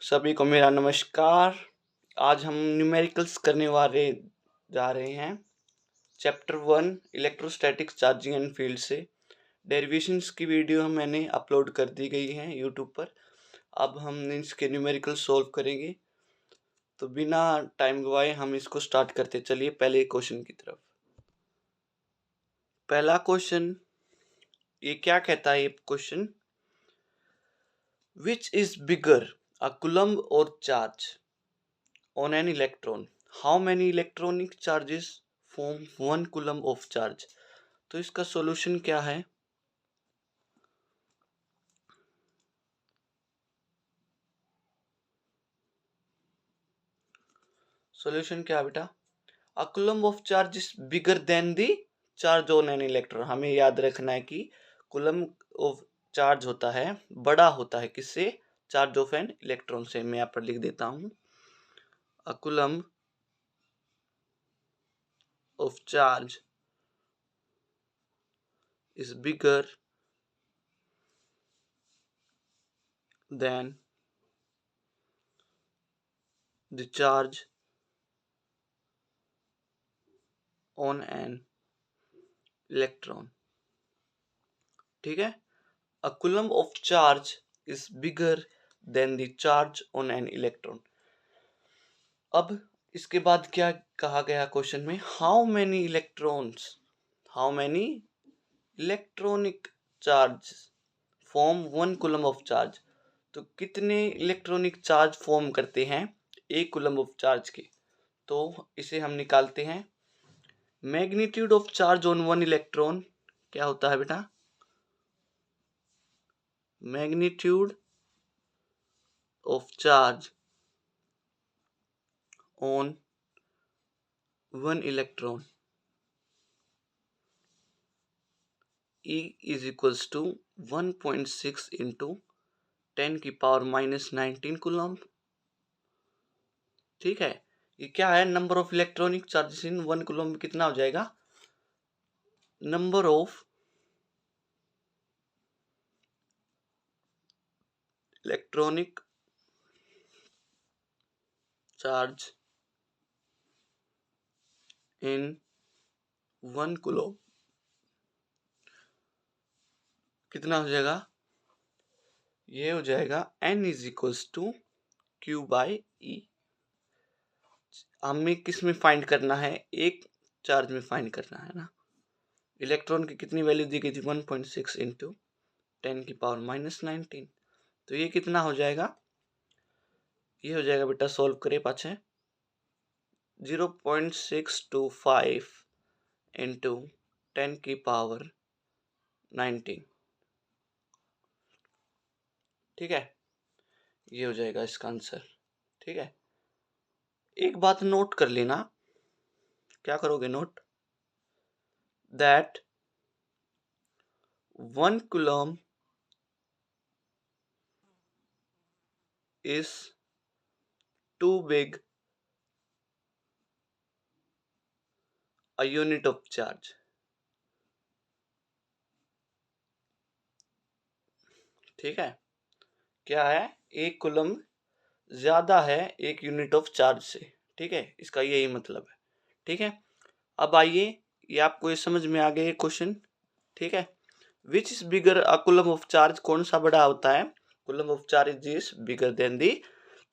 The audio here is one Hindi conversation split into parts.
सभी को मेरा नमस्कार। आज हम न्यूमेरिकल्स करने वाले जा रहे हैं। Chapter 1 electrostatic charging and field से डेरिवेशंस की वीडियो मैंने अपलोड कर दी गई है यूट्यूब पर। अब हम इसके न्यूमेरिकल सॉल्व करेंगे, तो बिना टाइम गवाए हम इसको स्टार्ट करते। चलिए पहले क्वेश्चन की तरफ। पहला क्वेश्चन ये क्या कहता है? ये question, which is bigger a coulomb or charge on an electron? How many electronic charges form 1 coulomb of charge? तो इसका सॉल्यूशन क्या है? सॉल्यूशन क्या है बेटा? A coulomb of charge is bigger than the charge on an electron. हमें याद रखना है कि coulomb of charge होता है, बड़ा होता है किससे? चार्ज ऑफ एन इलेक्ट्रॉन से। मैं यहाँ पर लिख देता हूँ, a coulomb of charge is bigger than the charge on an electron. ठीक है, a coulomb of charge is bigger than the charge on an electron. अब इसके बाद क्या कहा गया क्वेश्चन में? How many electrons, how many electronic charge form 1 coulomb of charge. तो कितने इलेक्ट्रॉनिक चार्ज फॉर्म करते हैं 1 कूलम ऑफ चार्ज के? तो इसे हम निकालते हैं। Magnitude of charge on 1 electron क्या होता है बेटा? Magnitude of charge on 1 electron E is equals to 1.6 into 10 की पावर -19 कूलम। ठीक है, ये क्या है? Number of electronic charges in 1 coulomb में कितना हो जाएगा? Number of electronic charge in 1 coulomb कितना हो जाएगा? ये हो जाएगा N is equals to Q/E। हमें किस में फाइंड करना है? एक चार्ज में फाइंड करना है ना। इलेक्ट्रॉन की कितनी वैल्यू दी गई थी? 1.6 इंटू 10 की पावर -19। तो ये कितना हो जाएगा? ये हो जाएगा बेटा, सॉल्व करे पाछे, 0.625 इंटू 10 की पावर 19। ठीक है, ये हो जाएगा इसका आंसर। ठीक है, एक बात नोट कर लेना। क्या करोगे note? That 1 coulomb is too big a unit of charge. ठीक है, क्या है? 1 कूलम ज्यादा है 1 यूनिट ऑफ चार्ज से। ठीक है, इसका यही मतलब है। ठीक है, अब आइए, ये आपको ये समझ में आ गया क्वेश्चन। ठीक है, which is bigger a coulomb of charge? कौन सा बड़ा होता है? Coulomb of charge is bigger than the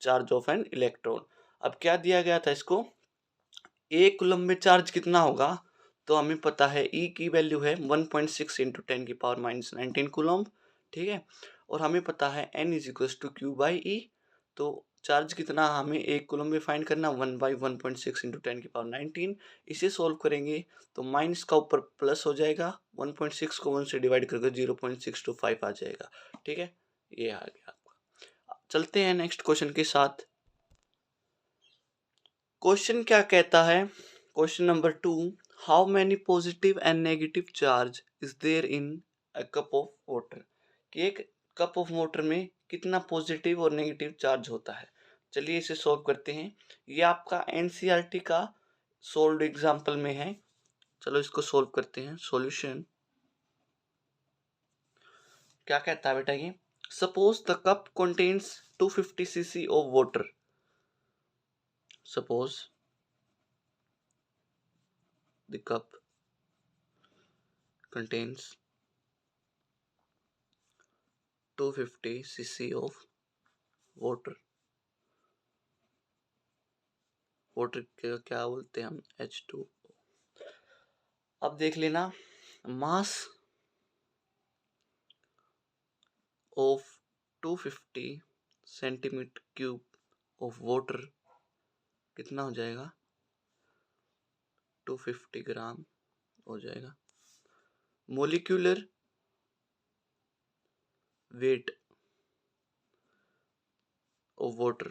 charge of an electron. अब क्या दिया गया था इसको? 1 कूलम में चार्ज कितना होगा? तो हमें पता है E की वैल्यू है 1.6 इंटू 10 की पावर -19 कूलम। ठीक है, और हमें पता है N is equal to Q/E। तो चार्ज कितना हमें 1 कूलम में फाइंड करना? 1/1.6 इंटू 10 की पावर 19। इसे सॉल्व करेंगे तो माइनस का ऊपर प्लस हो जाएगा, 1.6 को 1 से डिवाइड करके 0.625 आ जाएगा। ठीक है, ये आ गया आपका। चलते हैं नेक्स्ट क्वेश्चन के साथ। क्वेश्चन क्या कहता है? Question number 2, how many positive and negative charge is there in a cup of water? कि एक कप ऑफ वाटर में कितना पॉजिटिव और नेगेटिव चार्ज होता है। चलिए इसे सॉल्व करते हैं। ये आपका एनसीईआरटी का सोल्व्ड एग्जांपल में है। चलो इसको सॉल्व करते हैं। सॉल्यूशन क्या कहता है बेटा? ये Suppose the cup contains 250 cc of water. Suppose the cup contains 250 cc of water. Water क्या बोलते हैं हम, H2O. अब देख लेना, mass of 250 centimetre cube of water कितना हो जाएगा, 250 ग्राम हो जाएगा. Molecular weight of water,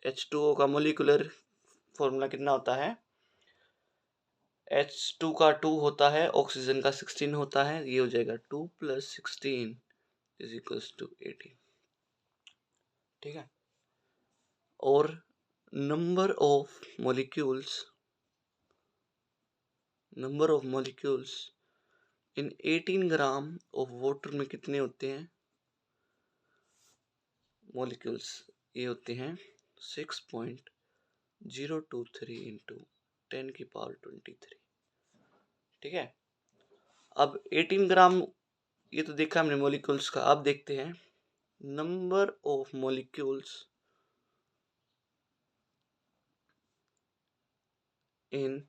H2O का मोलिकुलर फॉर्मूला कितना होता है, H2 का 2 होता है, ऑक्सीजन का 16 होता है. ये हो जाएगा 2 + 16 = 18. ठीक है. और number of molecules in 18 gram of water में कितने होते हैं मॉलिक्यूल्स, ये होते हैं 6.023 × 10⁻23. ठीक है. अब 18 ग्राम ये तो देखा हमने मॉलिक्यूल्स का. अब देखते हैं number of molecules in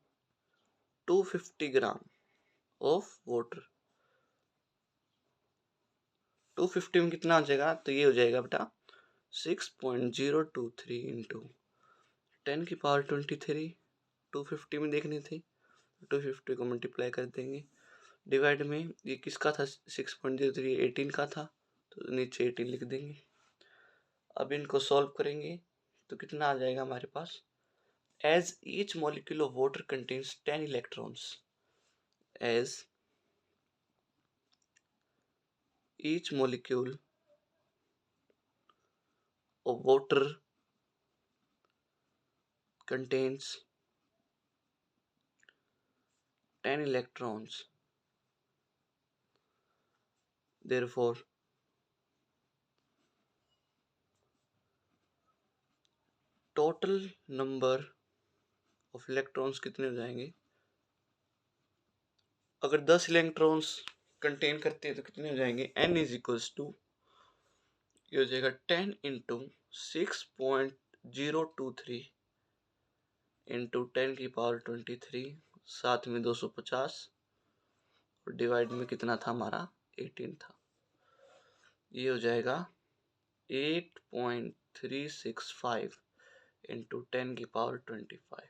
250 gram of water. 250 में कितना हो जाएगा, तो ये हो जाएगा बेटा 6.023 × 10⁻23. 250 में देखनी थी, 250 को मल्टीप्लाई कर देंगे, डिवाइड में ये किसका था, 6.03 18 का था, तो नीचे 18 लिख देंगे. अब इनको सॉल्व करेंगे तो कितना आ जाएगा हमारे पास, as each molecule of water contains 10 electrons, as each molecule of water contains 10 electrons, therefore total number of electrons कितने हो जाएंगे, अगर 10 इलेक्ट्रॉन्स कंटेन करते हैं तो कितने हो जाएंगे, n = ये हो जाएगा 10 × 6.023 × 10⁻23, साथ में 250 और डिवाइड में कितना था हमारा, 18 था. ये हो जाएगा 8.365 × 10⁻25.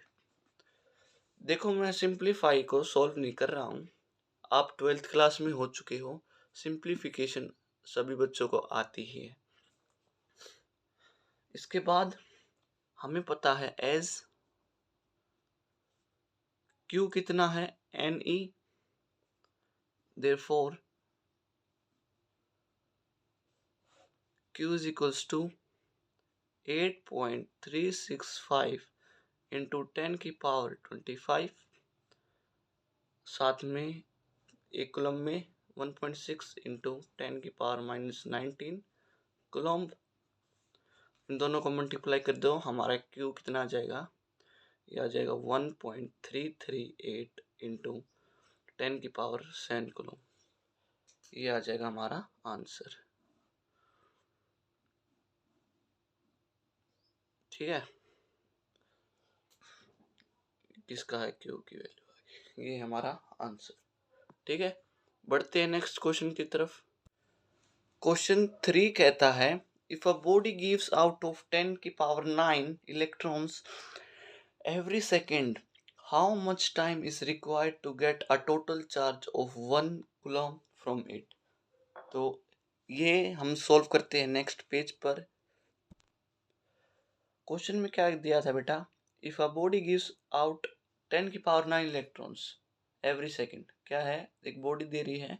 देखो मैं सिंप्लीफाई को सॉल्व नहीं कर रहा हूँ, आप 12th क्लास में हो चुके हो, सिंप्लीफिकेशन सभी बच्चों को आती ही है. इसके बाद हमें पता है एज Q कितना है, Ne, therefore Q is equals to 8.365 × 10⁻25, साथ में एक कूलम में 1.6 × 10⁻−19 कूलम. इन दोनों को मल्टीप्लाई कर दो, हमारा Q कितना आ जाएगा, ये आ जाएगा 1.338 × 10⁻7 कूलम. ये आ जाएगा हमारा आंसर. ठीक है, किसका है, Q की वैल्यू, ये हमारा आंसर. ठीक है, बढ़ते हैं नेक्स्ट क्वेश्चन की तरफ. क्वेश्चन 3 कहता है, if a body gives out of 10⁹ electrons every second, how much time is required to get a total charge of 1 coulomb from it. तो ये हम सॉल्व करते हैं नेक्स्ट पेज पर. क्वेश्चन में क्या दिया था बेटा, if a body gives out 10⁹ electrons every second. क्या है, एक बॉडी दे रही है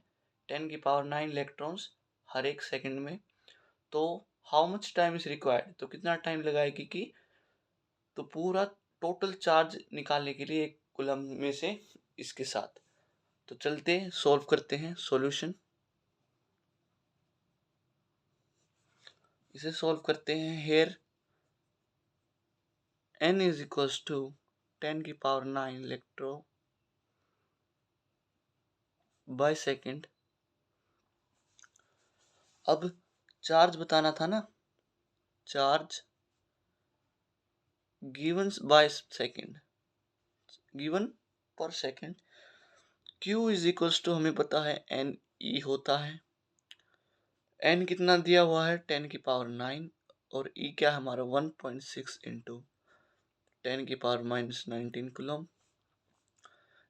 10⁹ इलेक्ट्रॉन्स हर एक सेकेंड में, तो how much time is required, तो कितना टाइम लगाएगी कि, तो पूरा टोटल चार्ज निकालने के लिए एक कूलम में से इसके साथ. तो चलते सॉल्व करते हैं सॉल्यूशन. इसे सॉल्व करते हैं। Here n is equals to 10 की पावर 9 इलेक्ट्रो बाय सेकेंड। अब चार्ज बताना था ना, charge given by second, given per second. q is equals to हमें पता है n e होता है। n कितना दिया हुआ है 10 की पावर 9 और e क्या है हमारा 1.6 इंटू 10 की पावर माइनस 19 कूलम।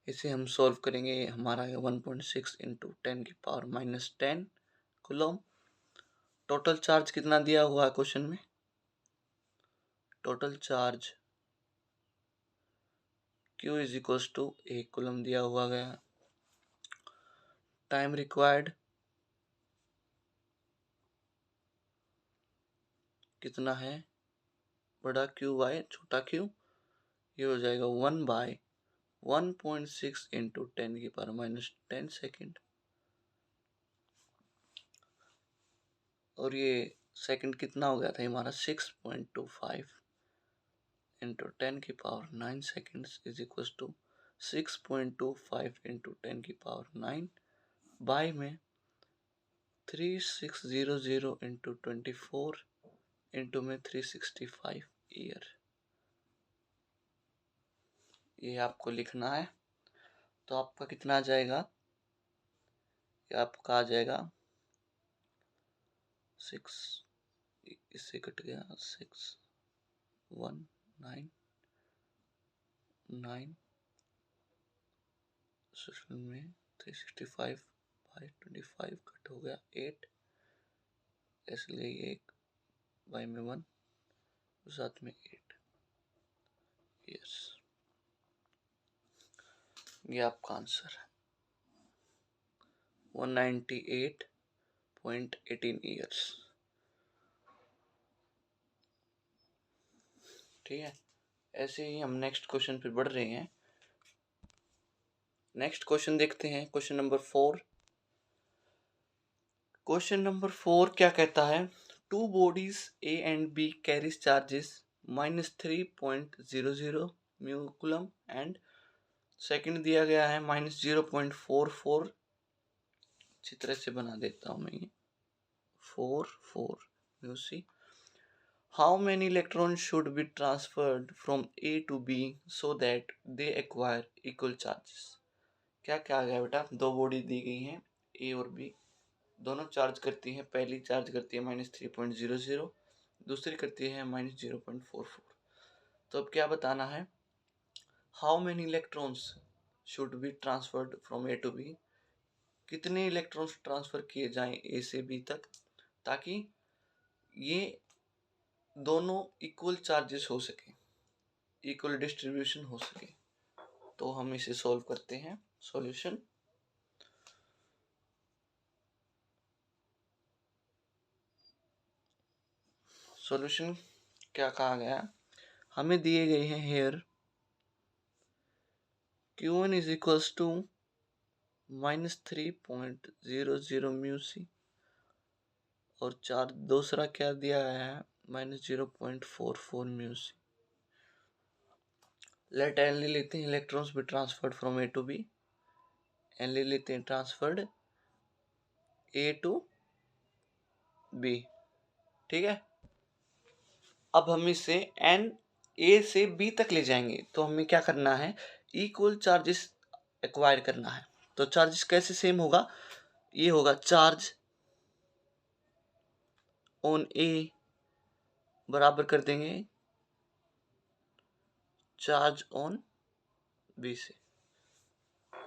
इसे हम सॉल्व करेंगे, हमारा 1.6 इंटू 10 की power minus 10 coulomb. Total charge कितना दिया हुआ है क्वेश्चन में, total charge q is equals to 1 coulomb दिया हुआ गया। टाइम रिक्वायर्ड कितना है, बड़ा Q बाय छोटा Q, ये हो जाएगा 1 बाय 1.6 इंटू 10 की पावर माइनस 10 सेकेंड। और ये सेकंड कितना हो गया था हमारा 6.25 इंटू 10 की power 9 seconds is equal to 6.25 into 10 की पावर 9 बाय में 3600 इंटू 24 इंटू में 365 ईयर, ये आपको लिखना है। तो आपका कितना आ जाएगा, ये आपका आ जाएगा 6, इससे कट गया 619 में 365 बाई 25 कट हो गया 8, इसलिए 1 बाई में 1 साथ में 8। यस, ये आपका आंसर है 198.18 ईयर्स। ठीक है, ऐसे ही हम नेक्स्ट क्वेश्चन पे बढ़ रहे हैं। नेक्स्ट क्वेश्चन देखते हैं, क्वेश्चन नंबर 4। क्वेश्चन नंबर 4 क्या कहता है, two bodies A and B carries charges -3.00 mu coulomb and second दिया गया है -0.44। अच्छी तरह से बना देता हूँ मैं ये 4 mu C. How many electron should be transferred from A to B so that they acquire equal charges. क्या क्या आ गया बेटा, दो बॉडी दी गई हैं ए और बी, दोनों चार्ज करती हैं। पहली चार्ज करती है -3.00, दूसरी करती है -0.44। तो अब क्या बताना है, how many electrons should be transferred from A to B, कितने इलेक्ट्रॉन्स ट्रांसफर किए जाएं ए से बी तक ताकि ये दोनों इक्वल चार्जेस हो सके, इक्वल डिस्ट्रीब्यूशन हो सके। तो हम इसे सॉल्व करते हैं। सॉल्यूशन, सॉल्यूशन क्या कहा गया, हमें दिए गए हैं here Q1 is equals to -3.00 mu C और चार्ज दूसरा क्या दिया गया है -0.44 म्यू सी। लेट एन ले लेते हैं इलेक्ट्रॉन्स भी transferred from A to B, n ले लेते हैं ट्रांसफर्ड ए टू बी। ठीक है, अब हम इसे एन ए से बी तक ले जाएंगे तो हमें क्या करना है, इक्वल चार्जेस एक्वायर करना है। तो चार्जेस कैसे सेम होगा, ये होगा चार्ज ऑन ए बराबर कर देंगे चार्ज ऑन बी से।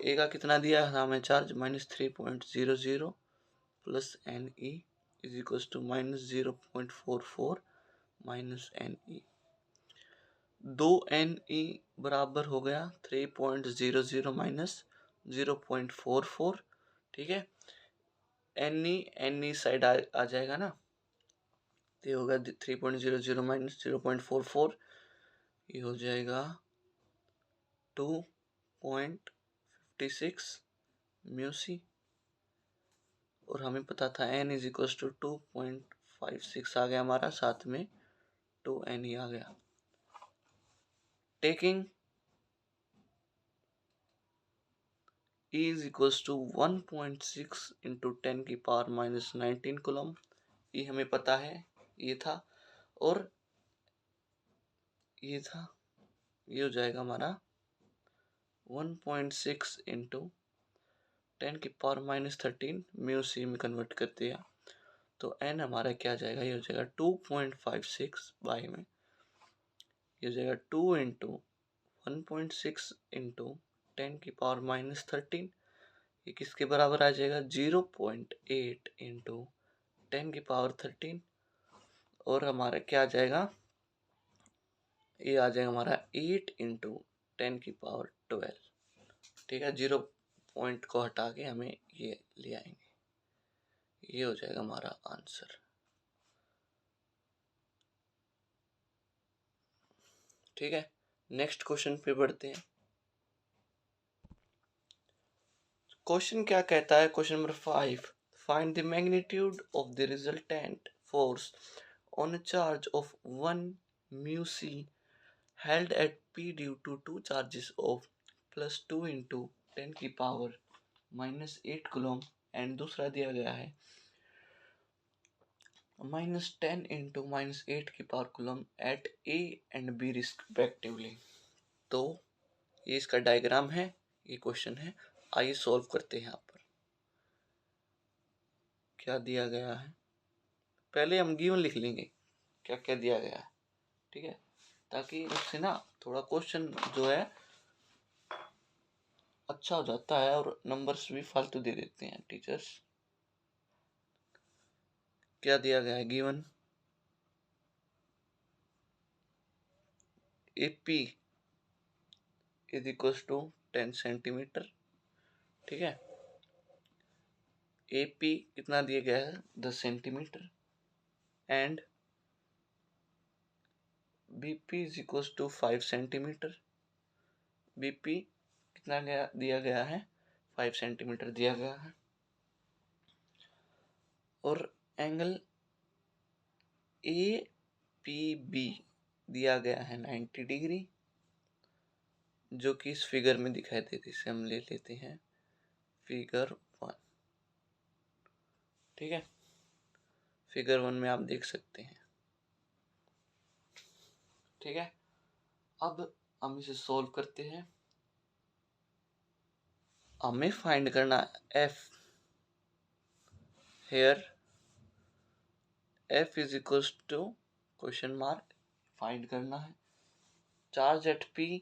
ए का कितना दिया है हमें charge -3.00 plus n e is equal to -0.44 minus n e. 2 बराबर हो गया 3.00 माइनस 0.44। ठीक है, एन ई साइड आ जाएगा ना, तो ये होगा 3.00 माइनस 0.44, ये हो जाएगा 2.56 म्यू सी। और हमें पता था n इज इक्वल टू 2.56 2.56 आ गया हमारा, साथ में 2n ही आ गया। Taking E is equals to 1.6 into 10 की पावर माइनस 19 कूलम। ये हमें पता है, ये था, और ये था, ये हो जाएगा हमारा 1.6 इंटू 10 की पावर माइनस 13 म्यू सी में कन्वर्ट कर दिया, तो n हमारा क्या आ जाएगा, ये हो जाएगा 2.56 बाई में, ये हो जाएगा 2 इंटू 1.6 इंटू 10 की पावर माइनस 13, ये किसके बराबर आ जाएगा, 0.8 इंटू 10 की पावर 13, और हमारा क्या आ जाएगा, ये आ जाएगा हमारा 8 इंटू 10 की पावर 12। ठीक है, 0 पॉइंट को हटा के हमें ये ले आएंगे, ये हो जाएगा हमारा आंसर। ठीक है, नेक्स्ट क्वेश्चन पे बढ़ते हैं। क्वेश्चन क्या कहता है, question number 5, find the magnitude of the resultant force on a charge of 1 mu C held at P due to two charges of +2 into 10 की पावर -8 कूलम, एंड दूसरा दिया गया है -10 into -8 की power coulomb at A and B respectively. तो ये इसका डायग्राम है, ये क्वेश्चन है, आइए सॉल्व करते हैं। यहाँ पर क्या दिया गया है, पहले हम गिवन लिख लेंगे क्या क्या दिया गया है, ठीक है, ताकि उससे ना थोड़ा क्वेश्चन जो है अच्छा हो जाता है, और नंबर्स भी फालतू दे देते हैं टीचर्स। क्या दिया गया है, given AP is equals to 10 centimetre. ठीक है, AP कितना दिया गया है, 10 centimetre, and BP is equals to 5 centimetre. BP कितना दिया गया है, 5 सेंटीमीटर दिया गया है, और एंगल APB दिया गया है 90 डिग्री, जो कि इस फिगर में दिखाई देती है, इसे हम ले लेते हैं फिगर 1। ठीक है, फिगर 1 में आप देख सकते हैं। ठीक है, अब हम इसे सॉल्व करते हैं। हमें फाइंड करना F, here F is equals to question mark, find करना है charge at P,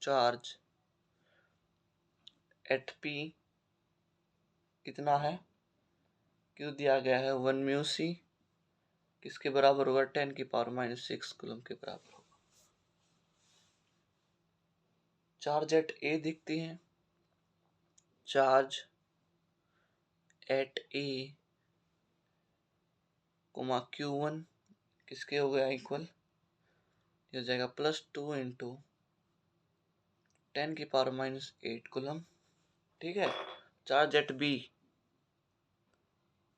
charge at P कितना है, Q दिया गया है 1 म्यू सी, किसके बराबर होगा, 10 की पावर -6 कूलम के बराबर होगा। चार्ज एट A दिखती है, charge at A coma Q1 किसके हो गया इक्वल, ये हो जाएगा +2 इंटू 10 की पावर -8 कूलम। ठीक है, charge at B,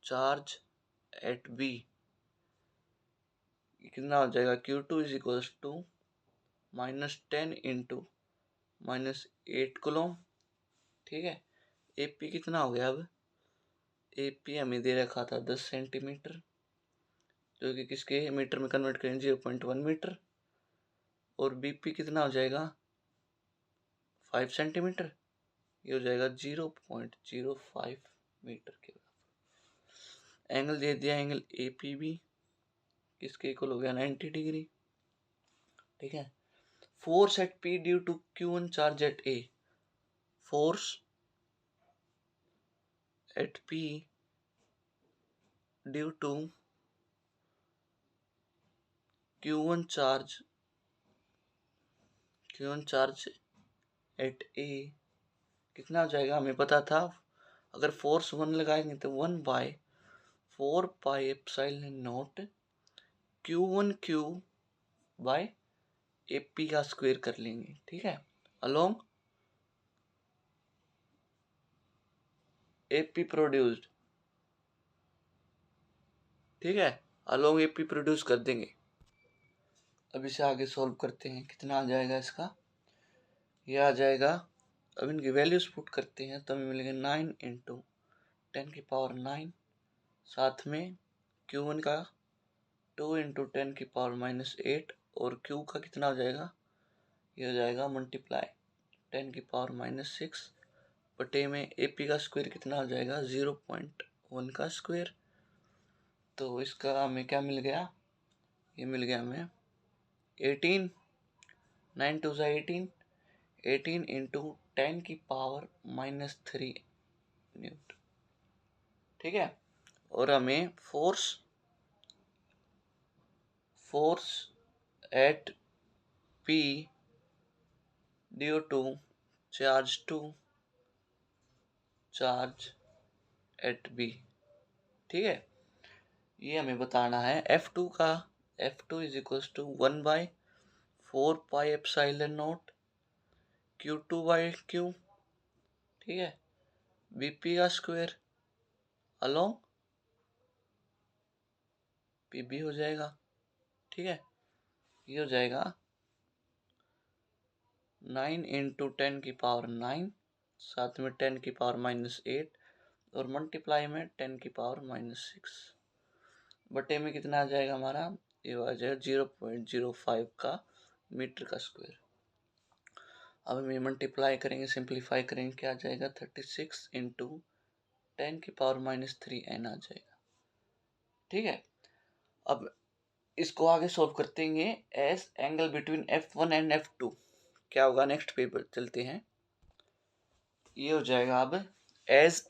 charge at B कितना हो जाएगा, Q2 is equals to -10 into -8 coulomb. ठीक है, AP कितना हो गया, अब AP हमें दे रखा था 10 सेंटीमीटर, जो कि किसके मीटर में कन्वर्ट करें, 0.1 मीटर, और BP कितना हो जाएगा, 5 सेंटीमीटर, ये हो जाएगा 0.05 मीटर के बराबर। एंगल दे दिया, एंगल APB किसके इक्वल हो गया, 90 डिग्री। ठीक है, force at P due to Q1 charge at A, force at P due to Q1 charge at A कितना हो जाएगा, हमें पता था, अगर फोर्स 1 लगाएंगे तो 1/4πε0 Q1Q बाय AP का स्क्वायर कर लेंगे। ठीक है, अलोंग AP प्रोड्यूस्ड ठीक है, अलोंग एपी प्रोड्यूस कर देंगे। अब इसे आगे सॉल्व करते हैं, कितना आ जाएगा इसका, ये आ जाएगा, अब इनकी वैल्यूज पुट करते हैं तो हमें मिलेगा 9 इंटू 10⁻9, साथ में Q1 का 2 इंटू 10⁻8, और Q का कितना हो जाएगा, ये हो जाएगा मल्टीप्लाई 10⁻6 बटे में AP का स्क्वायर कितना हो जाएगा 0.1 का स्क्वायर। तो इसका हमें क्या मिल गया, ये मिल गया हमें 18, 9 2 18, 18 इंटू 10⁻³ न्यूटन, ठीक है। और हमें force at P due to charge at B, ठीक है, ये हमें बताना है। F2 का, F2 is equals to 1/4πε0 Q2/Q, ठीक है, BP का स्क्वायर अलोंग PB हो जाएगा, ठीक है। ये हो जाएगा 9 इंटू 10⁻9, साथ में 10⁻8, और मल्टीप्लाई में 10⁻6 बटे में कितना आ जाएगा हमारा, ये आ जाएगा 0.05 का मीटर का स्क्वायर। अब हम ये मल्टीप्लाई करेंगे, सिंप्लीफाई करेंगे, क्या आ जाएगा 36 इंटू 10⁻3n आ जाएगा, ठीक है। अब इसको आगे सॉल्व करते हैं as angle between F1 and F2, क्या होगा, नेक्स्ट पेपर चलते हैं। ये हो जाएगा अब as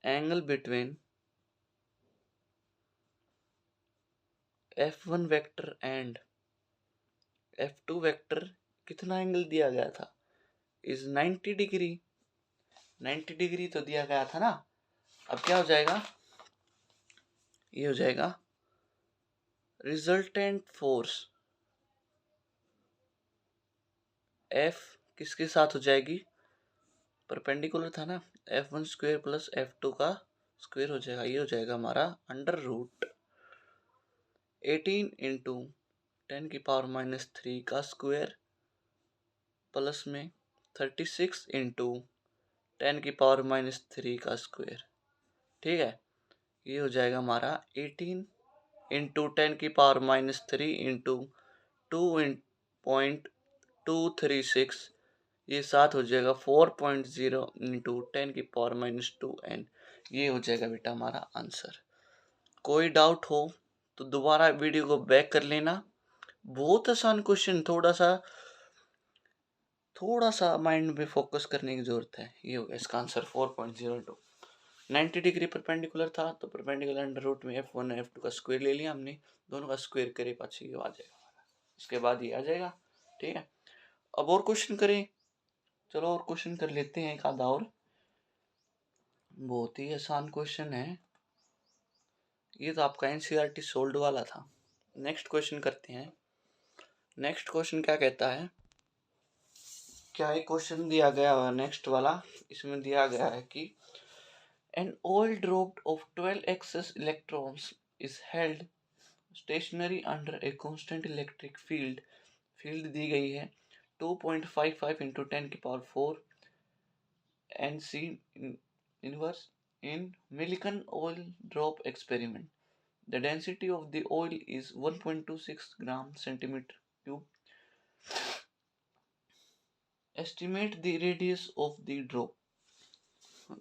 angle between F1 vector and F2 vector, कितना एंगल दिया गया था, इज 90 डिग्री, 90 डिग्री तो दिया गया था ना। अब क्या हो जाएगा, ये हो जाएगा रिजल्टेंट फोर्स F किसके साथ हो जाएगी, परपेंडिकुलर था ना, F1 स्क्वायर प्लस F2 का स्क्वायर हो जाएगा, ये हो जाएगा हमारा अंडर रूट 18 इंटू 10⁻³ का स्क्वायर प्लस में 36 इंटू 10⁻³ का स्क्वायर, ठीक है। ये हो जाएगा हमारा 18 इंटू 10⁻³ इंटू 2.236, ये साथ हो जाएगा 4.0 इंटू 10⁻²n, ये हो जाएगा बेटा हमारा आंसर। कोई डाउट हो तो दोबारा वीडियो को बैक कर लेना, बहुत आसान क्वेश्चन, थोड़ा सा माइंड में फोकस करने की जरूरत है। ये होगा इसका आंसर 4.02, 90 डिग्री परपेंडिकुलर था तो परपेंडिकुलर अंडर रूट में F1 F2 का स्क्वायर ले लिया हमने, दोनों का स्क्वायर करे पाछे ये आ जाएगा हमारा, इसके बाद ये आ जाएगा, ठीक है। अब और क्वेश्चन करें, चलो और क्वेश्चन कर लेते हैं एक आधा और, बहुत ही आसान क्वेश्चन है ये तो, आपका NCERT सोल्ड वाला था। नेक्स्ट क्वेश्चन करते हैं। नेक्स्ट क्वेश्चन क्या कहता है, क्या एक क्वेश्चन दिया गया है नेक्स्ट वाला, इसमें दिया गया है कि an oil drop of 12 excess electrons is held stationary under a constant electric field, field दी गई है 2.55 into 10⁴ NC inverse in Millikan oil drop experiment. The density of the oil is 1.26 gram centimeter cube. Estimate the radius of the drop.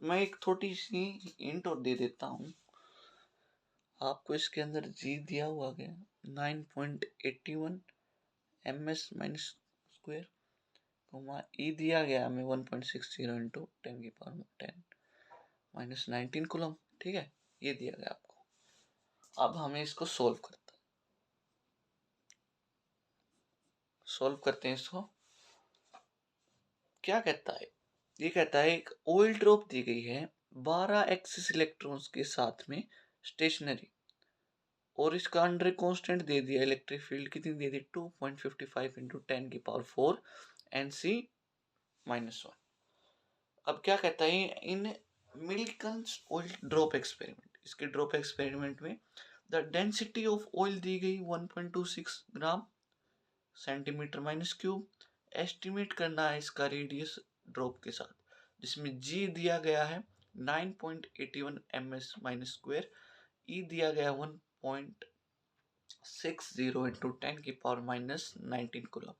मैं एक छोटी सी हिंट और दे देता हूँ आपको, इसके अंदर जी दिया हुआ गया 9.81 ms माइनस स्क्वायर, ई दिया गया हमें 1.60 इंटू 10⁻10 माइनस 19 कूलम, ठीक है, ये दिया गया आपको। अब हमें इसको सॉल्व करते हैं इसको। क्या कहता है, ये कहता है एक ऑयल ड्रॉप दी गई है 12 एक्सिस इलेक्ट्रॉन्स के साथ में स्टेशनरी, और इसका अंडर कांस्टेंट दे दिया इलेक्ट्रिक फील्ड, कितनी दे दी 2.55 इंटू 10⁴ NC-1। अब क्या कहता है, इन मिल्किंस ऑयल ड्रॉप एक्सपेरिमेंट, इसके ड्रॉप एक्सपेरिमेंट में द डेंसिटी ऑफ ऑयल दी गई 1.26 gram centimetre minus cube. Estimate करना है इसका रेडियस ड्रॉप के साथ, जिसमें जी दिया गया है 9.81 ms माइनस स्क्वायर, ई दिया गया 1.60 इंटू 10 की पावर माइनस 19 कूलम।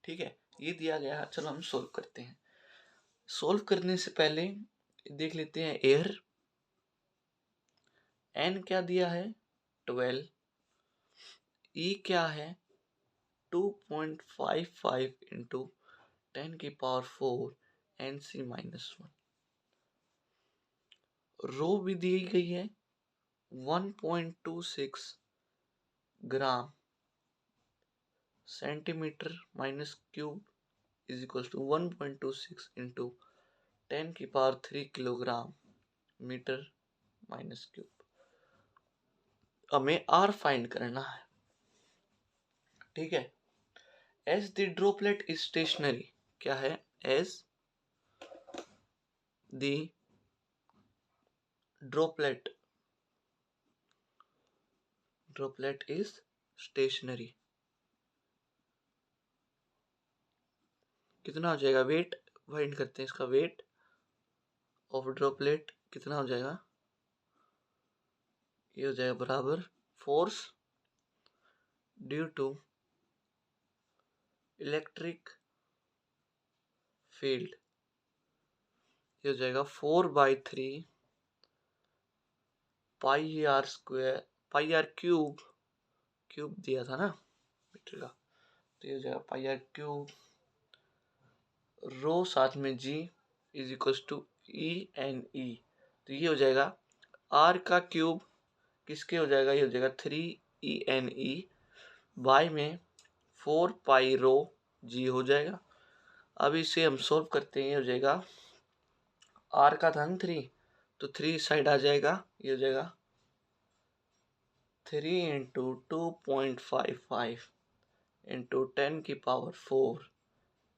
ठीक है, ये दिया गया है। चलो हम सोल्व करते हैं। सोल्व करने से पहले देख लेते हैं एयर। एन क्या दिया है 12, ई क्या है 2.55 इंटू 10 की पावर 4 NC माइनस 1। रो भी दी गई है 1.26 gram centimetre minus cube is equal to 1.26 into 10 की power 3 kilogram metre minus cube. हमें आर फाइंड करना है। ठीक है, as the droplet is stationary, क्या है as the droplet is stationary, कितना हो जाएगा वेट फाइंड करते हैं। इसका वेट ऑफ ड्रॉपलेट कितना हो जाएगा, ये हो जाएगा बराबर force due to electric field, ये हो जाएगा 4/3 pi r square, pi r cube दिया था ना मीटर का, तो ये हो जाएगा पाई आर क्यूब रो साथ में g is equal to E N E. तो ये हो जाएगा आर का क्यूब किसके हो जाएगा, ये हो जाएगा 3 ENE बाय में 4 पाई रो जी हो जाएगा। अब इसे हम सोल्व करते हैं। ये हो जाएगा आर का था 3, तो 3 साइड आ जाएगा, ये हो जाएगा 3 इंटू 2.55 इंटू 10 की पावर 4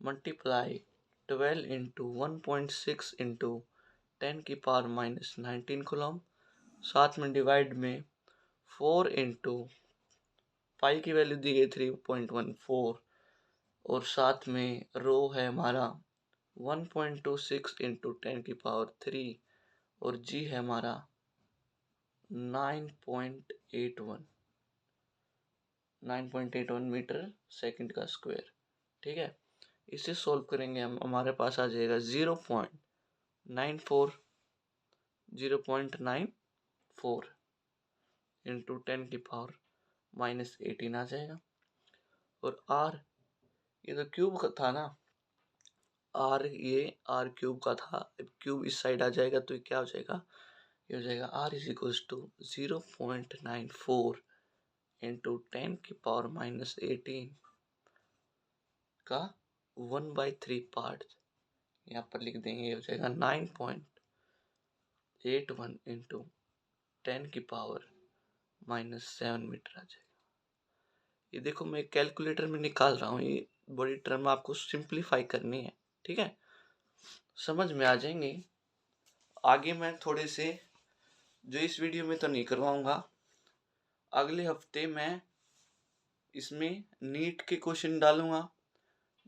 मल्टीप्लाई 12 इंटू 1.6 इंटू 10 की पावर माइनस 19 कूलम, साथ में डिवाइड में 4 इंटू पाई की वैल्यू दी गई 3.14 और साथ में रो है हमारा 1.26 इंटू 10 की पावर 3 और जी है हमारा 9.81 मीटर सेकंड का स्क्वायर। ठीक है, इसे सोल्व करेंगे हम, हमारे पास आ जाएगा 0.94 इंटू 10 की पावर माइनस 18 आ जाएगा। और आर ये तो क्यूब का था ना, आर ये आर क्यूब का था, अब क्यूब इस साइड आ जाएगा तो ये क्या हो जाएगा, ये हो जाएगा R is equals to 0.94 into 10 की पावर माइनस 18 का 1/3 पार्ट यहाँ पर लिख देंगे, ये हो जाएगा 9.81 इंटू 10 की पावर माइनस 7 मीटर आ जाएगा। ये देखो मैं कैलकुलेटर में निकाल रहा हूँ, ये बड़ी टर्म आपको सिंप्लीफाई करनी है। ठीक है, समझ में आ जाएंगे। आगे मैं थोड़े से जो इस वीडियो में तो नहीं करवाऊंगा, अगले हफ्ते मैं इसमें नीट के क्वेश्चन डालूंगा,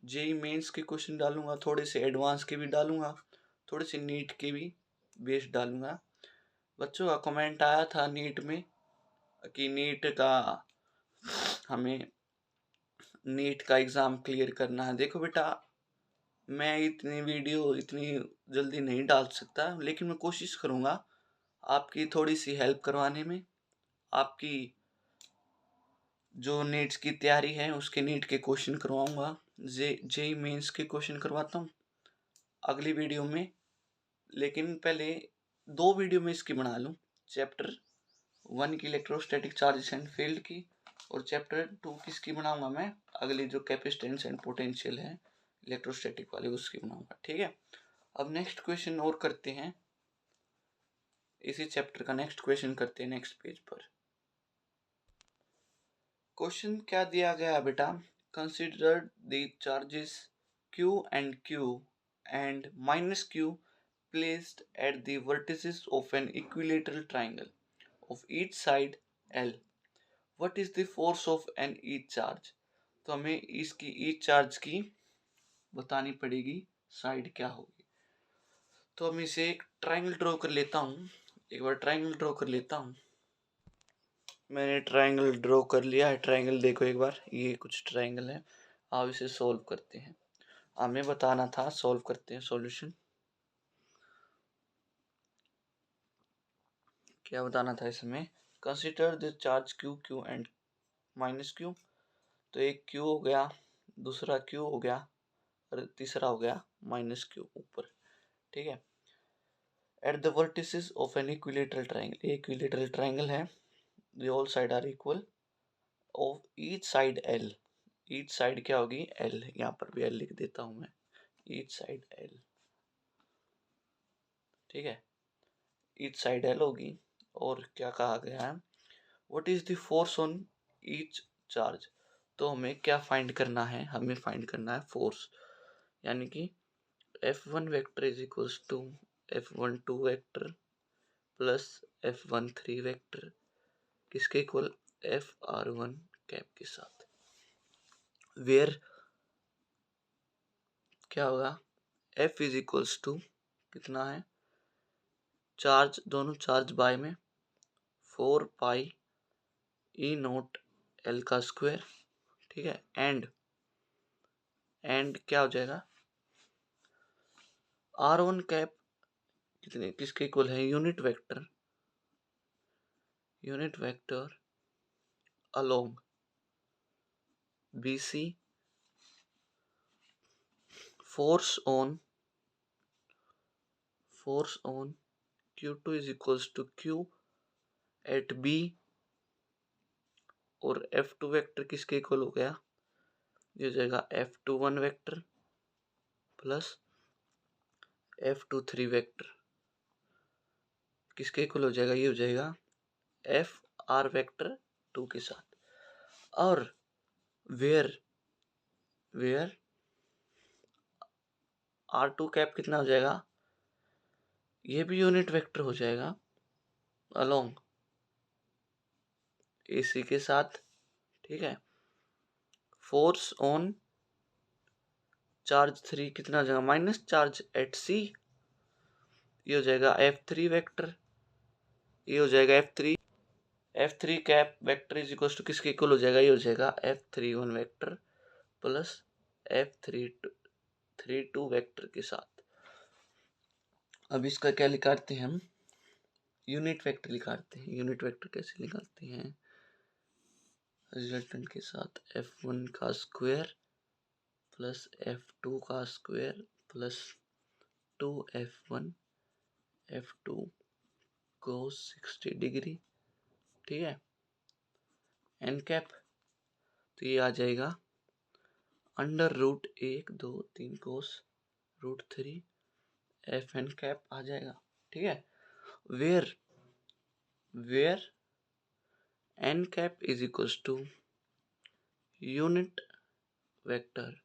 जेई मेंस के क्वेश्चन डालूंगा, थोड़े से एडवांस के भी डालूंगा, थोड़े से नीट के भी बेस डालूंगा। बच्चों का कमेंट आया था नीट में कि नीट का हमें नीट का एग्ज़ाम क्लियर करना है। देखो बेटा, मैं इतनी वीडियो इतनी जल्दी नहीं डाल सकता, लेकिन मैं कोशिश करूँगा आपकी थोड़ी सी हेल्प करवाने में। आपकी जो नीट्स की तैयारी है उसके नीट के क्वेश्चन करवाऊँगा, जेई मेंस के क्वेश्चन करवाता हूँ अगली वीडियो में। लेकिन पहले 2 वीडियो में इसकी बना लूँ, चैप्टर 1 की इलेक्ट्रोस्टैटिक चार्जेस एंड फील्ड की, और चैप्टर 2 किसकी बनाऊंगा मैं, अगली जो कैपेसिटेंस एंड पोटेंशियल है इलेक्ट्रोस्टैटिक वाली उसकी बनाऊंगा। ठीक है, अब नेक्स्ट क्वेश्चन और करते हैं, इसी चैप्टर का नेक्स्ट क्वेश्चन करते हैं नेक्स्ट पेज पर। क्वेश्चन क्या दिया गया बेटा, consider the charges Q and Q and minus Q placed at the vertices of an equilateral triangle of each side L. What is the force of an each charge? तो हमें इसकी each charge की बतानी पड़ेगी साइड क्या होगी। तो हम इसे एक ट्रायंगल ड्रॉ कर लेता हूँ। एक बार ट्रायंगल ड्रॉ कर लेता हूँ। मैंने ट्रायंगल ड्रॉ कर लिया है। ट्रायंगल देखो एक बार, ये कुछ ट्रायंगल है। आप इसे सॉल्व करते हैं। हमें बताना था, सॉल्व करते हैं। सॉल्यूशन क्या बताना था इसमें? Consider the charge Q Q and minus Q. तो एक क्यू हो गया, दूसरा क्यू हो गया और तीसरा हो गया माइनस क्यू ऊपर। ठीक है। At the vertices of an equilateral triangle, equilateral triangle है, the all side are equal of each side L. Each side क्या होगी? एल। यहाँ पर भी एल लिख देता हूँ मैं। Each side L. ठीक है, ईच साइड एल होगी। और क्या कहा गया है? What is the force on each charge. तो हमें क्या फाइंड करना है? हमें फाइंड करना है फोर्स, यानी कि F1 vector is equals to F12 vector plus F13 vector किसके इक्वल? FR1 कैप के साथ। वेयर क्या होगा? F इज इक्वल्स टू कितना है? चार्ज, दोनों चार्ज बाय में 4 पाई ई नोट एल का स्क्वायर। ठीक है। एंड क्या हो जाएगा? R1 कैप कितने किसके इक्वल है? Unit vector along BC। Force on Q2 is equals to Q at B। और F2 वेक्टर किसके इक्वल हो गया? ये हो जाएगा F21 vector plus F23 vector किसके इक्वल हो जाएगा? ये हो जाएगा FR वेक्टर 2 के साथ। और वेयर R2 कैप कितना हो जाएगा? ये भी यूनिट वेक्टर हो जाएगा अलोंग AC के साथ। ठीक है। फोर्स ऑन चार्ज 3 कितना हो जाएगा? Minus charge at C। ये हो जाएगा F3 वेक्टर। ये हो जाएगा F3 cap vector is equal to किसके इक्वल हो जाएगा? ये हो जाएगा F31 vector plus F32 vector के साथ। अब इसका क्या निकालते हैं हम? यूनिट वेक्टर निकालते हैं। यूनिट वेक्टर कैसे निकालते हैं? रिजल्टेंट के साथ F1 का स्क्वायर प्लस F2 का square plus 2F1 F2 cos 60 degree. ठीक है। एन कैप तो ये आ जाएगा under root 1 2 3 cos root 3 FN cap आ जाएगा। ठीक है। Where n cap is equals to unit vector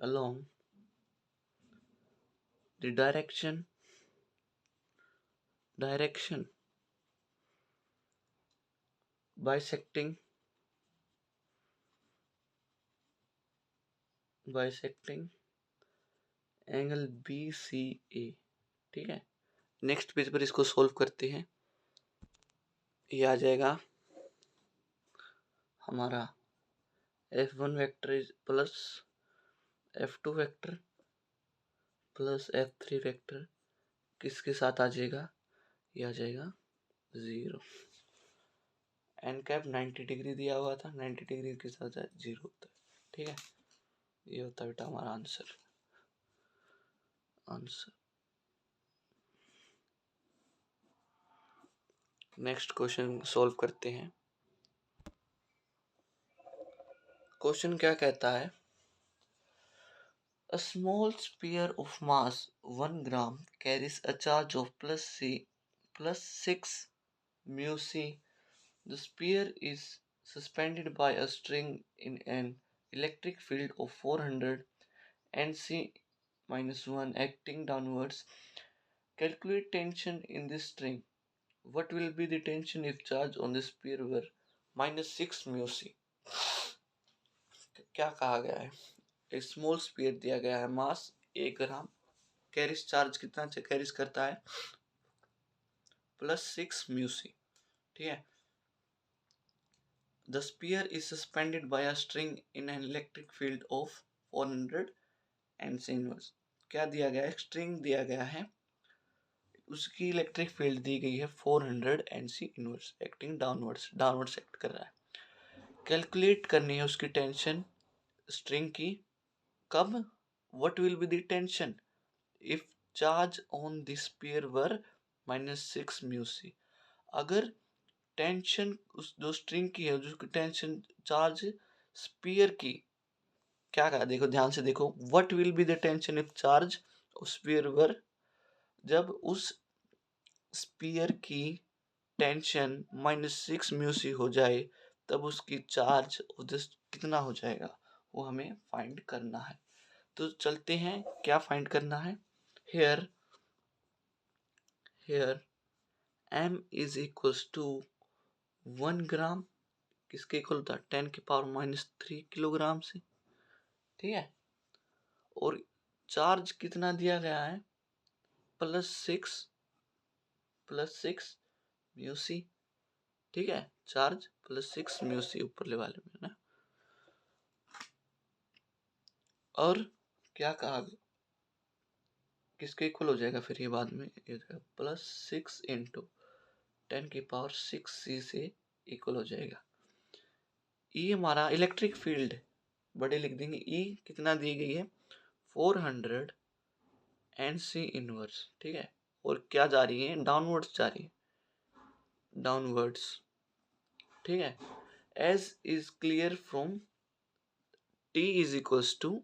along the direction bisecting angle BCA। ठीक है। नेक्स्ट पेज पर इसको सॉल्व करते हैं। ये आ जाएगा हमारा F1 vector plus F2 vector plus F3 vector किसके साथ आ जाएगा? ये आ जाएगा 0। एन कैप 90 डिग्री दिया हुआ था, 90 डिग्री के साथ 0 होता है। ठीक है। ये होता है बेटा हमारा आंसर। नेक्स्ट क्वेश्चन सॉल्व करते हैं। क्वेश्चन क्या कहता है? A small sphere of mass 1 gram carries a charge of plus 6 mu c. The sphere is suspended by a string in an electric field of 400 Nc -1 acting downwards. Calculate tension in this string. What will be the tension if charge on the sphere were -6 mu c? क्या कहा गया है? एक स्मॉल स्फीयर दिया गया है, मास 1 ग्राम, कैरिज चार्ज कितना कैरिज करता है +6 म्यू सी, ठीक है। The sphere is suspended bye a string in an electric field of 400 NC inverse. क्या दिया गया है? स्ट्रिंग दिया गया है, उसकी इलेक्ट्रिक फील्ड दी गई है 400 NC inverse, acting downwards act कर रहा है। कैलकुलेट करनी है उसकी टेंशन स्ट्रिंग की, कब? What will be the tension if charge on the sphere were -6 mu C. अगर टेंशन उस जो स्ट्रिंग की है, जो टेंशन चार्ज स्फीयर की, क्या कहा देखो ध्यान से देखो, what will be the tension if charge sphere वर, जब उस स्फीयर की टेंशन -6 म्यू सी हो जाए तब उसकी चार्ज कितना हो जाएगा, वो हमें फाइंड करना है। तो चलते हैं, क्या फाइंड करना है। Here m is equals to 1 gram, किसके इक्वल होता है 10⁻³ किलोग्राम से, ठीक है। और चार्ज कितना दिया गया है +6 म्यू सी, ठीक है। चार्ज +6 म्यू सी ऊपर वाले में ना। और क्या कहा, किसके इक्वल हो जाएगा फिर ये बाद में, ये +6 इंटू 10⁻6 सी से इक्वल हो जाएगा। ई हमारा इलेक्ट्रिक फील्ड, बड़े लिख देंगे, ई कितना दी गई है 400 एनसी इनवर्स, ठीक है। और क्या जा रही है, डाउनवर्ड्स जा रही है, डाउनवर्ड्स, ठीक है। As is clear from T is equals to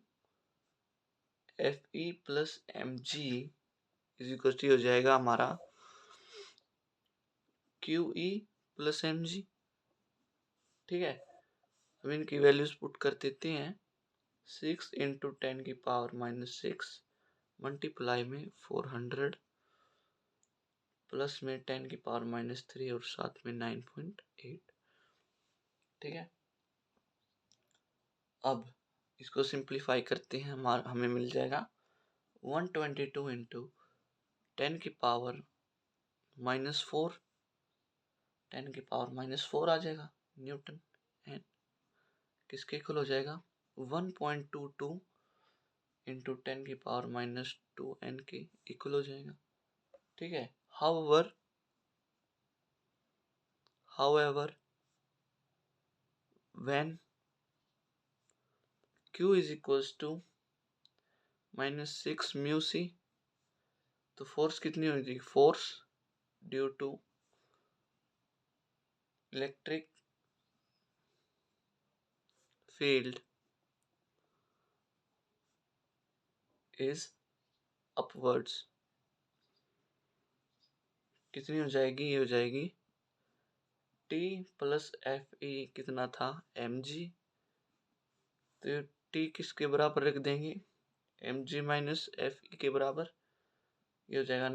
F E plus M G is equal to हो जाएगा हमारा Q E plus M G, ठीक है। अब इनकी वैल्यूज पुट कर देते हैं, 6 इंटू 10⁻⁻6 मल्टीप्लाई में 400 प्लस में 10⁻³ और साथ में 9.8, ठीक है। अब इसको सिंप्लीफाई करते हैं, हमें मिल जाएगा 122 इंटू 10⁻⁻4 10⁻⁻4 आ जाएगा न्यूटन, एंड किसके इक्वल हो जाएगा 1.22 इंटू 10⁻⁻2 एन के इक्वल हो जाएगा, ठीक है। however when q is equals to -6 mu C, तो फोर्स कितनी हो जाएगी, force due to electric field is upwards, कितनी हो जाएगी, ये हो जाएगी टी प्लस एफ ई, कितना था एम जी, तो टी किसके बराबर रख देंगे, M G minus F E के बराबर, ये हो जाएगा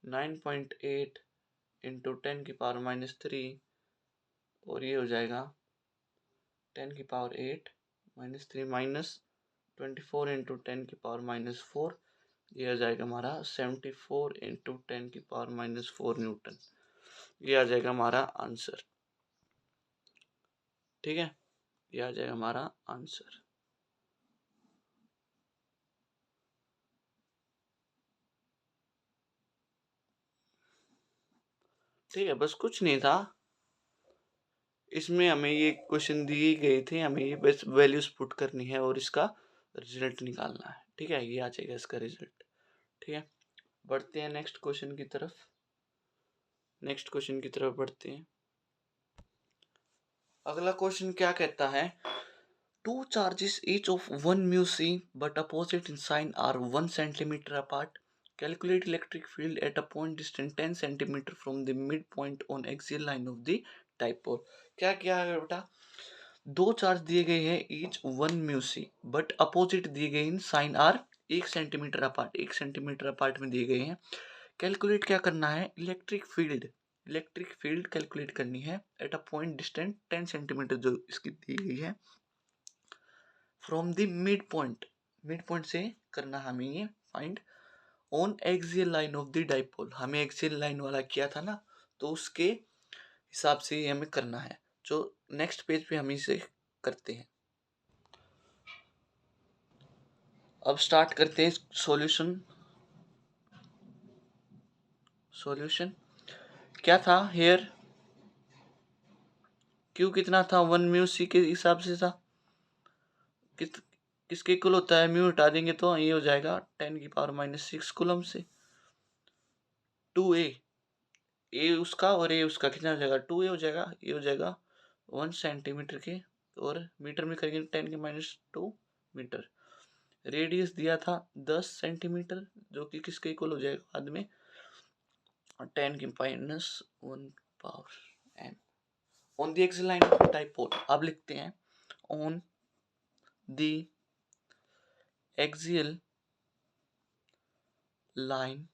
9.8 इंटू 10⁻³ और ये हो जाएगा 10⁻8 माइनस 24 इंटू 10⁻⁴, ये आ जाएगा हमारा 74 इंटू 10⁻⁴ न्यूटन, ये आ जाएगा हमारा आंसर, ठीक है। ये आ जाएगा हमारा आंसर। ठीक है, बस कुछ नहीं था इसमें, हमें ये क्वेश्चन दिए गए थे, हमें ये बस वैल्यूज पुट करनी है और इसका रिजल्ट निकालना है, ठीक है। ये आ जाएगा इसका रिजल्ट, ठीक है। बढ़ते हैं नेक्स्ट क्वेश्चन की तरफ, बढ़ते हैं। अगला क्वेश्चन क्या कहता है, two charges each of 1 mu C but opposite in sign are 1 centimetre apart, calculate electric field at a point distant 10 centimetre from the mid point on axial line of the dipole. क्या किया है बेटा, दो चार्ज दिए गए हैं each 1 mu C, but opposite दिए गए in sign are 1 centimetre apart, 1 centimetre apart में दिए गए हैं। कैलकुलेट क्या करना है, इलेक्ट्रिक फील्ड कैलकुलेट करनी है at a point distant 10 centimetre जो इसकी दी गई है फ्रॉम द मिड पॉइंट से करना हमें ये find on axial line of the dipole. हमें एक्सियल लाइन वाला किया था ना, तो उसके हिसाब से ये हमें करना है, जो नेक्स्ट पेज पे हम इसे करते हैं। अब स्टार्ट करते हैं सॉल्यूशन क्या था हेयर, क्यू कितना था 1 म्यू सी के हिसाब से था, किसके इक्वल होता है, म्यू हटा देंगे तो ये हो जाएगा 10⁻⁻6 कूलम से। 2a ए उसका और ए उसका कितना हो जाएगा, 2a हो जाएगा, ये हो जाएगा 1 सेंटीमीटर के, और मीटर में करेंगे 10⁻2 मीटर। रेडियस दिया था 10 सेंटीमीटर, जो कि किसके इक्वल हो जाएगा बाद में 10⁻1 power m on the axial line of dipole. अब लिखते हैं on the axial line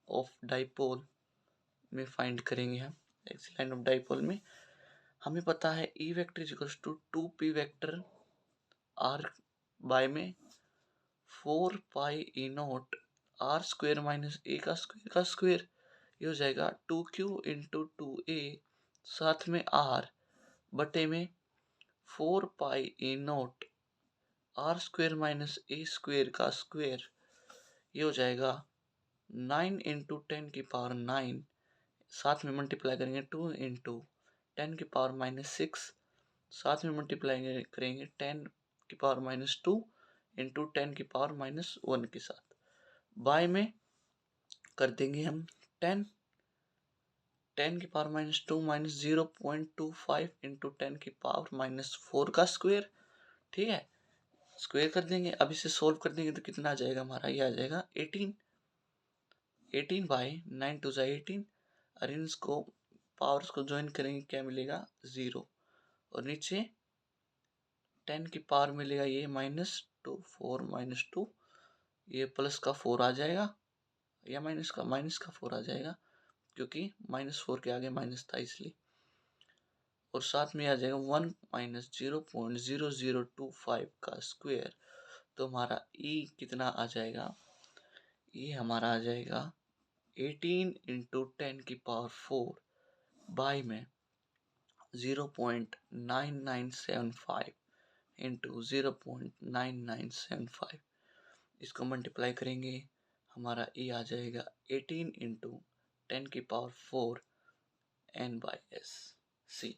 of dipole में फाइंड करेंगे हम। एक्सियल लाइन ऑफ डाइपोल में हमें पता है E vector is equal to 2p vector r by में 4 pi e naught r square minus a का स्क्वेयर, ये हो जाएगा 2q इंटू 2a साथ में r बटे में 4 pi e naught r square minus a square का स्क्वेयर, ये हो जाएगा 9 इंटू 10⁻9, साथ में मल्टीप्लाई करेंगे 2 इंटू 10⁻6, साथ में मल्टीप्लाई करेंगे 10⁻2 इंटू 10⁻1 के साथ, बाय में कर देंगे हम 10⁻2 माइनस 0.25 इंटू 10⁻4 का स्क्वेयर। ठीक है, स्क्वेयर कर देंगे। अब इसे सोल्व कर देंगे तो कितना आ जाएगा हमारा, ये आ जाएगा 18 बाई 9 टू 18, और इनको पावर्स को ज्वाइन करेंगे क्या मिलेगा 0, और नीचे 10 की पावर मिलेगा ये -2, 4 -2, ये प्लस का 4 आ जाएगा, या माइनस का 4 आ जाएगा, क्योंकि -4 के आगे माइनस था इसलिए, और साथ में आ जाएगा 1 माइनस 0.0025 का स्क्वेयर। तो हमारा E कितना आ जाएगा, ये हमारा आ जाएगा 18 इंटू 10⁻4 बाई में 0.9975 इंटू 0.9975, इसको मल्टीप्लाई करेंगे हमारा E आ जाएगा 18 इंटू 10⁻4 n/s,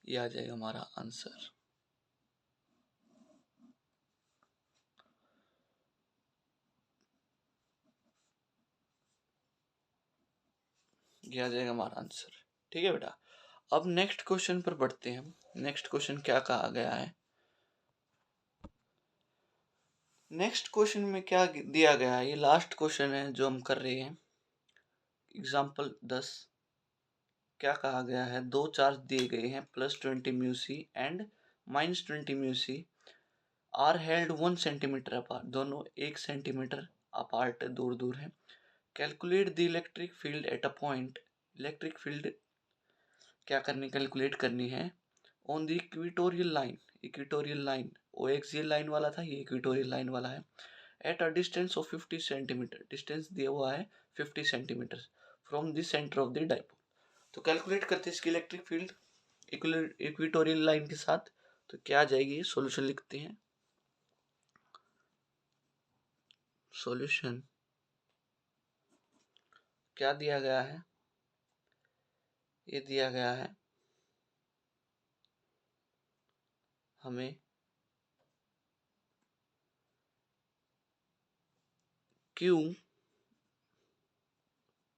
ये आ जाएगा हमारा आंसर। ये आ जाएगा हमारा आंसर। ठीक है बेटा, अब नेक्स्ट क्वेश्चन पर बढ़ते हैं हम। नेक्स्ट क्वेश्चन क्या कहा गया है, नेक्स्ट क्वेश्चन में क्या दिया गया है, ये लास्ट क्वेश्चन है जो हम कर रहे हैं। एग्जाम्पल 10 क्या कहा गया है, दो चार्ज दिए गए हैं +20 mu C and -20 mu C are held 1 centimetre apart, दोनों 1 सेंटीमीटर अपार्ट दूर दूर हैं। Calculate the electric field at a point, electric field क्या करनी, कैलकुलेट करनी है ऑन द इक्वेटोरियल लाइन, वो एक्सियल लाइन वाला था, ये इक्वेटोरियल लाइन वाला है, at a distance of 50 centimetre, distance दिया हुआ है 50 centimetre from the centre of the dipole. तो कैलकुलेट करते हैं इसकी इलेक्ट्रिक फील्ड इक्वेटोरियल लाइन के साथ, तो क्या आ जाएगी, सॉल्यूशन लिखते हैं। सॉल्यूशन क्या दिया गया है, ये दिया गया है हमें Q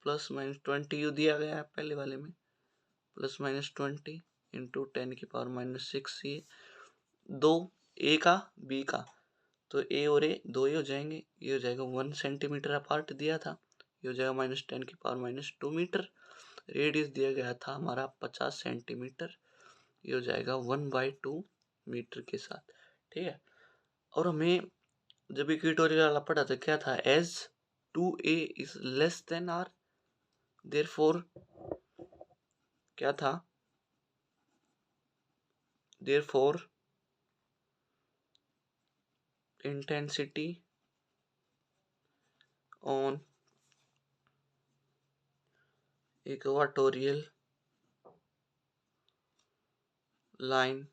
+-20 दिया गया है पहले वाले में, +-20 इंटू 10⁻6, ये दो ए का बी का, तो ए और ए दो ही हो जाएंगे, ये हो जाएगा 1 सेंटीमीटर अपार्ट दिया था, ये हो जाएगा -10⁻2 मीटर। रेडियस दिया गया था हमारा 50 सेंटीमीटर, ये हो जाएगा 1/2 मीटर के साथ, ठीक है। और हमें जब इक्वेटोरियल वाला पढ़ा था क्या था, as 2a is less than R, therefore क्या था, therefore intensity on equatorial line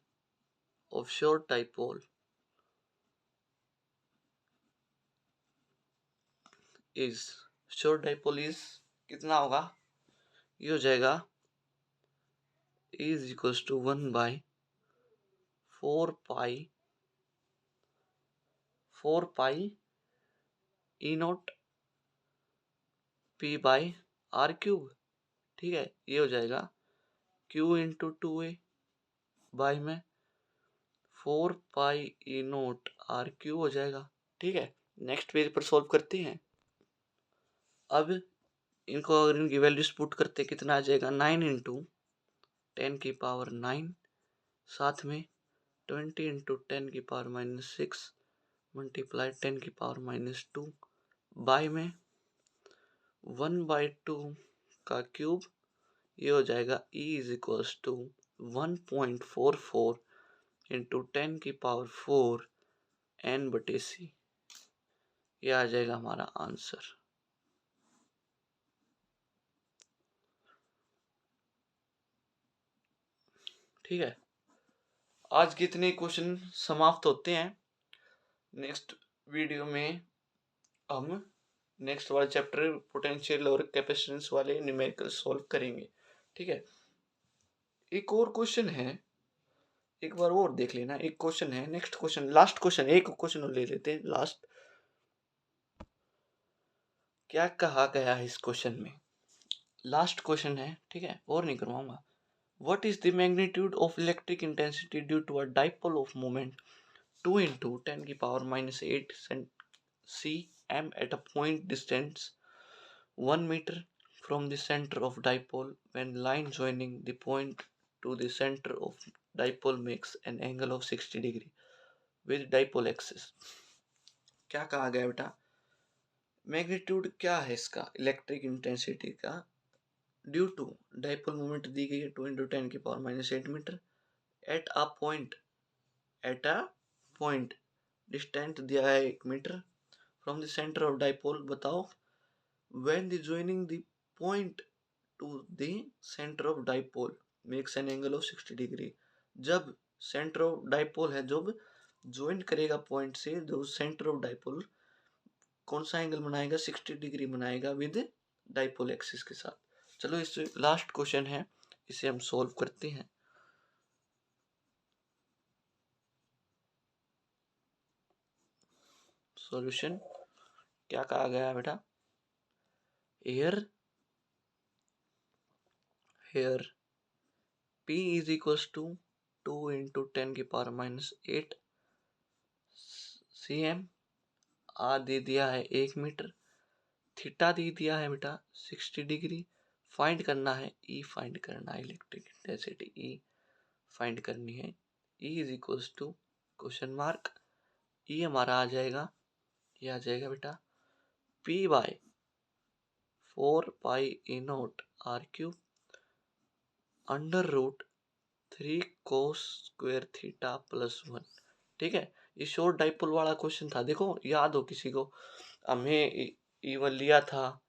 of short dipole is, short dipole is कितना होगा, ये हो जाएगा is equals to 1/4 pi E naught P by R cube, ठीक है। ये हो जाएगा क्यू इंटू 2a बाई में 4 पाई ई नोट आर क्यूब हो जाएगा, ठीक है। नेक्स्ट पेज पर सॉल्व करते हैं। अब इनको अगर इनकी वैल्यूज पुट करते कितना आ जाएगा, 9 इंटू 10⁻⁹ साथ में 20 इंटू 10⁻⁻6 मल्टीप्लाई 10⁻⁻2 बाई में 1/2 का क्यूब, ये हो जाएगा E is equals to 1.44 into 10⁻⁴ n/c। ये आ जाएगा हमारा आंसर। ठीक है, आज के इतने क्वेश्चन समाप्त होते हैं। नेक्स्ट वीडियो में हम नेक्स्ट वाले चैप्टर पोटेंशियल और कैपेसिटेंस वाले न्यूमेरिकल सॉल्व करेंगे, ठीक है। एक और क्वेश्चन है, एक बार और देख लेना। एक क्वेश्चन है, नेक्स्ट क्वेश्चन, लास्ट क्वेश्चन, एक क्वेश्चन और ले लेते हैं लास्ट। क्या कहा गया है इस क्वेश्चन में, लास्ट क्वेश्चन है, ठीक है, और नहीं करवाऊंगा। What is the magnitude of electric intensity due to a dipole of moment 2 into 10⁻⁸ cm at a point distance 1 meter from the center of dipole when line joining the point to the center of dipole makes an angle of 60 degree with dipole axis। क्या कहा गया बेटा, मैग्नीट्यूड क्या है इसका इलेक्ट्रिक इंटेंसिटी का, ड्यू टू डाइपोल मोमेंट दी गई है 2 into 10⁻⁸ metre at a point distance दिया है 1 metre from the centre of dipole. बताओ when the joining the point to the center of dipole makes an angle of 60 degree। जब सेंटर ऑफ डाइपोल है, जब ज्वाइन करेगा पॉइंट से, जो सेंटर ऑफ डाइपोल कौन सा एंगल बनाएगा, 60 डिग्री बनाएगा विद डाइपोल एक्सिस के साथ। चलो इस लास्ट क्वेश्चन है, इसे हम सॉल्व करते हैं। सॉल्यूशन क्या कहा गया बेटा, here P is equals to 2 into 10⁻⁸ cm, R दे दिया है 1 मीटर, थीटा दे दिया है बेटा 60 डिग्री। फाइंड करना है E, फाइंड करना है इलेक्ट्रिक इंटेंसिटी E फाइंड करनी है। E is equals to question mark, E हमारा आ जाएगा, ये आ जाएगा बेटा P by 4 pi R cube √3 cos square theta plus 1, ठीक है। ये शॉर्ट डाइपोल वाला क्वेश्चन था, देखो याद हो किसी को, हमें इवन लिया था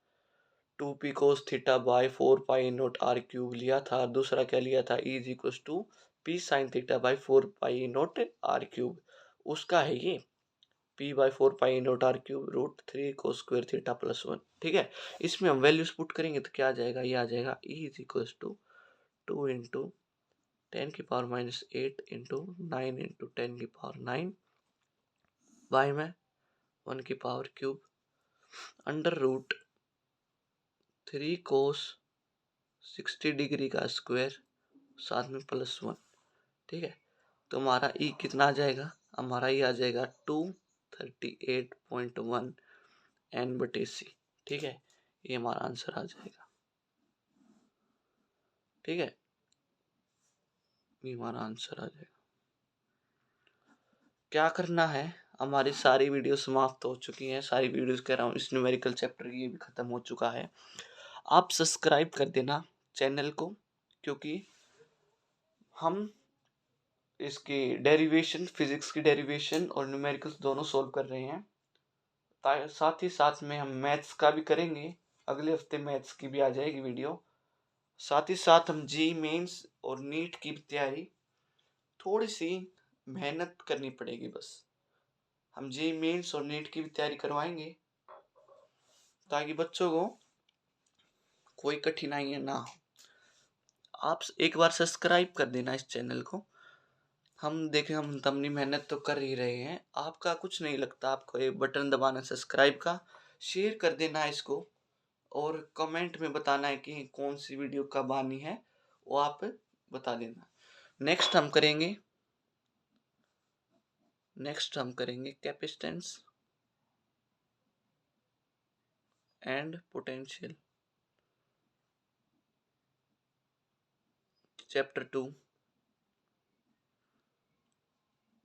2p cos theta by 4 pi R cube लिया था, दूसरा क्या लिया था, E is equal to p sin theta by 4 pi R cube, उसका है ये p by 4 pi R cube √3 cos square theta plus 1, ठीक है। इसमें हम वैल्यूज पुट करेंगे तो क्या आ जाएगा, ये आ जाएगा E is equal to 2 into 10⁻⁸ into 9 into 10⁹ by में 1 की पावर क्यूब √3 cos 60 डिग्री का स्क्वायर साथ में प्लस 1, ठीक है। तो हमारा ई कितना आ जाएगा, हमारा ये आ जाएगा 238.1 n/c, ठीक है। ये हमारा आंसर आ जाएगा, ठीक है। ये हमारा आंसर आ जाएगा। क्या करना है, हमारी सारी वीडियो समाप्त हो चुकी हैं, सारी वीडियोस कह रहा हूँ इस न्यूमेरिकल चैप्टर की ये भी ख़त्म हो चुका है। आप सब्सक्राइब कर देना चैनल को, क्योंकि हम इसकी डेरिवेशन, फिजिक्स की डेरिवेशन और न्यूमेरिकल्स दोनों सोल्व कर रहे हैं। साथ ही साथ में हम मैथ्स का भी करेंगे, अगले हफ्ते मैथ्स की भी आ जाएगी वीडियो। साथ ही साथ हम जी मेंस और नीट की तैयारी, थोड़ी सी मेहनत करनी पड़ेगी बस। हम जी मेंस और नीट की भी तैयारी करवाएंगे ताकि बच्चों को कोई कठिनाइयाँ ना हो। आप एक बार सब्सक्राइब कर देना इस चैनल को। हम देखें, हम अपनी मेहनत तो कर ही रहे हैं, आपका कुछ नहीं लगता, आपको एक बटन दबाना सब्सक्राइब का, शेयर कर देना इसको और कमेंट में बताना है कि कौन सी वीडियो कब आनी है, वो आप बता देना। नेक्स्ट हम करेंगे capacitance and potential, chapter 2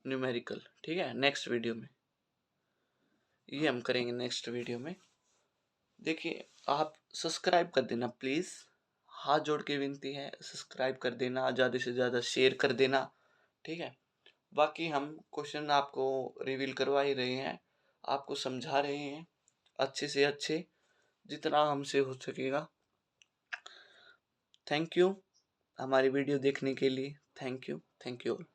numerical. ठीक है, नेक्स्ट वीडियो में ये हम करेंगे। नेक्स्ट वीडियो में देखिए, आप सब्सक्राइब कर देना प्लीज़, हाथ जोड़ के विनती है, सब्सक्राइब कर देना, ज़्यादा से ज़्यादा शेयर कर देना। ठीक है, बाकी हम क्वेश्चन आपको रिवील करवा ही रहे हैं, आपको समझा रहे हैं अच्छे से अच्छे, जितना हमसे हो सकेगा। थैंक यू हमारी वीडियो देखने के लिए। Thank you all.